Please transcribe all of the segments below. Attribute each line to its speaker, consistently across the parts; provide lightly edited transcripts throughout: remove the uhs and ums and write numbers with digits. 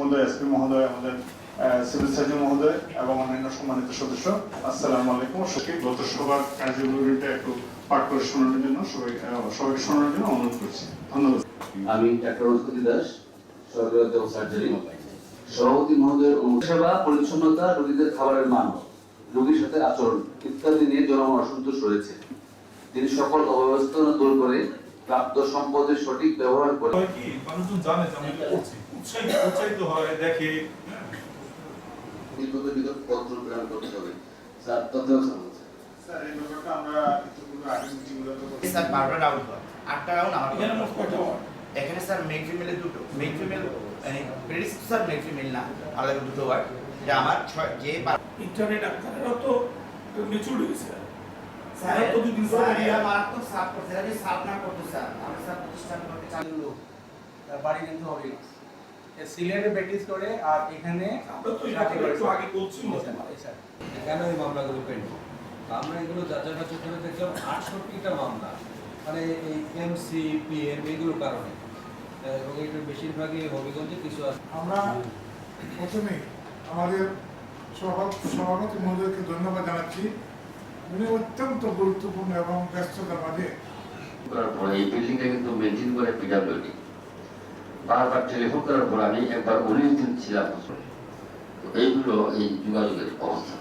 Speaker 1: মহোদয়, এসপি মহোদয়, আমাদের সিভিল সার্জন মহোদয় এবং অন্যান্য সম্মানিত সদস্য, আসসালামু আলাইকুম। গত সবার কার্যক্রমটা একটু পাঠ করে শোনানোর জন্য সবাইকে শোনানোর জন্য অনুরোধ করছি। ধন্যবাদ।
Speaker 2: আমি ডাক্তার অরুন্ধতী দাস, সরকারি সার্জারি সভাপতি মহোদয়ের সেবা, পরিচ্ছন্নতা, রোগীদের খাবারের মান, রোগীর সাথে আচরণ ইত্যাদি নিয়ে জনমন অসন্তোষ রয়েছে। তিনি সকল অব্যবস্থা দূর করে প্রাপ্ত সম্পদের সঠিক ব্যবহার করে
Speaker 3: কি মানুষজন জানে যে আমরা করছি, উৎসাহিত হয়, দেখে।
Speaker 2: পত্র প্রেরণ করতে হবে স্যার।
Speaker 1: স্যার এই ব্যাপারটা আমরা ইতিপূর্বে আগের মিটিংগুলোতে বলেছি।
Speaker 4: স্যার 12টা রাউন্ড হয়, 8টা রাউন্ড আমার
Speaker 3: এখানে মোট কয়টা হয়?
Speaker 4: এখানে স্যার মেল ফিমেলের দুটো, মেল ফিমেল মানে প্রেডিস স্যার মেল ফিমেল না, আলাদা দুটো ওয়ার্ড। যে আমার যে
Speaker 3: ইন্টারনেট ডাক্তারেরও তো মেচুর হয়েছে।
Speaker 4: স্যার তো দুদিন পরে এরিয়া মারাত্মক সাপ করতে হবে, সাপ না করতে স্যার আমরা স্যার প্রতিষ্ঠান করতে চালু লোক বাড়ি কিন্তু হবে না।
Speaker 5: সিলেটে প্র্যাকটিস করে আর এখানে
Speaker 3: আমরা তো একটু আগে বলছিলাম
Speaker 5: স্যার কেন এই মামলাগুলো পেন্ডিং? আমরা এগুলো যাচাই বাছাই করে দেখলাম 68টা মামলা, মানে এই এমসি পিএম এগুলোর কারণে, এবং এটার বেশিরভাগই হবিগঞ্জে কিছু আছে।
Speaker 6: আমরা প্রথমে আমাদের সভাপতি মহোদয়কে ধন্যবাদ জানাচ্ছি। উনি অত্যন্ত গুরুত্বপূর্ণ এবং ব্যস্ততার মাঝে
Speaker 2: করার পরে এই বিল্ডিংটা কিন্তু মেনটেন করে পিডব্লিউডি। বারবার টেলিফোন করার পর আমি একবার 19 দিন ছিলাম। এইগুলো এই যোগাযোগের অবস্থা,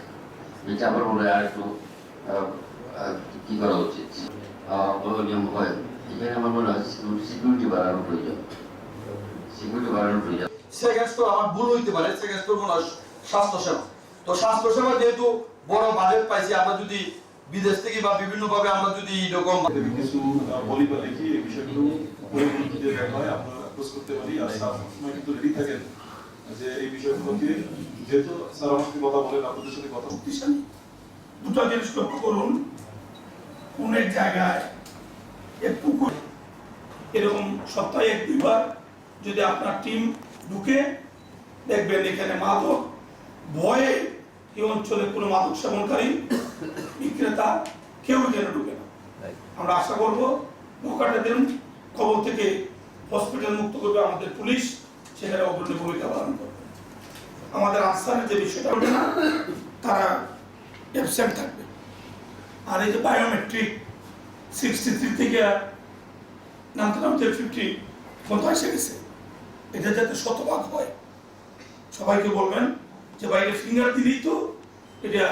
Speaker 2: এটা আমার মনে হয় একটু কি করা উচিত নিয়ম হয়। এখানে আমার মনে হয় সিকিউরিটি বাড়ানোর প্রয়োজন, সিকিউরিটি বাড়ানোর প্রয়োজন।
Speaker 7: সেকেন্ড স্টোর আমার ভুল হইতে পারে, সেকেন্ড স্টোর মনে হয় স্বাস্থ্যসেবা। তো স্বাস্থ্যসেবা যেহেতু বড় বাজেট পাইছি, আমরা যদি বিদেশ থেকে বা বিভিন্ন ভাবে আমরা যদি এরকম
Speaker 3: কিছু বলি বা দেখি এই বিষয়গুলো পরিবর্তন দিয়ে দেখা হয়, আমরা অ্যাপ্রোচ করতে পারি। আর স্যার সবসময় কিন্তু রেডি থাকেন যে এই বিষয়গুলোকে, যেহেতু স্যার আমাকে কথা বলেন, আপনাদের সাথে কথা শক্তিশালী। দুটো জিনিস লক্ষ্য করুন, কোনের জায়গায় পুকুর এরকম সপ্তাহে 1-2 বার যদি আপনার টিম ঢুকে দেখবেন এখানে মাদক ভয়ে এই অঞ্চলে কোনো মাদক সেবনকারী বিক্রেতা কেউ যেন ঢুকে না। আমরা আশা করব মৌকাটা দিন খবর থেকে হসপিটাল মুক্ত করবে আমাদের পুলিশ, সেখানে অগ্রণী ভূমিকা পালন করবে। আমাদের আনসারের যে বিষয়টা হবে না, তারা অ্যাবসেন্ট থাকবে। আর এই যে বায়োমেট্রিক 63 থেকে নামতে 50 পর্যন্ত এসে গেছে, এটা যাতে শতভাগ হয়। সবাইকে বলবেন যে বাইরে ফিঙ্গার দিলেই তো এটা।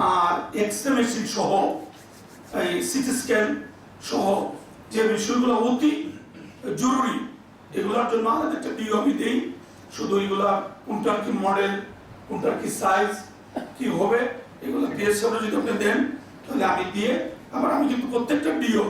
Speaker 3: আর এক্সরে মেশিন সহ, এই সিটি স্ক্যান সহ যে বিষয়গুলো অতি জরুরি, এগুলোর জন্য আলাদা একটা ডিও আমি দিই। শুধু এগুলা কোনটার কি মডেল, কোনটার কি সাইজ, কি হবে, এগুলো দিয়ে যদি আপনি দেন তাহলে আমি দিয়ে আমি কিন্তু প্রত্যেকটা ডিও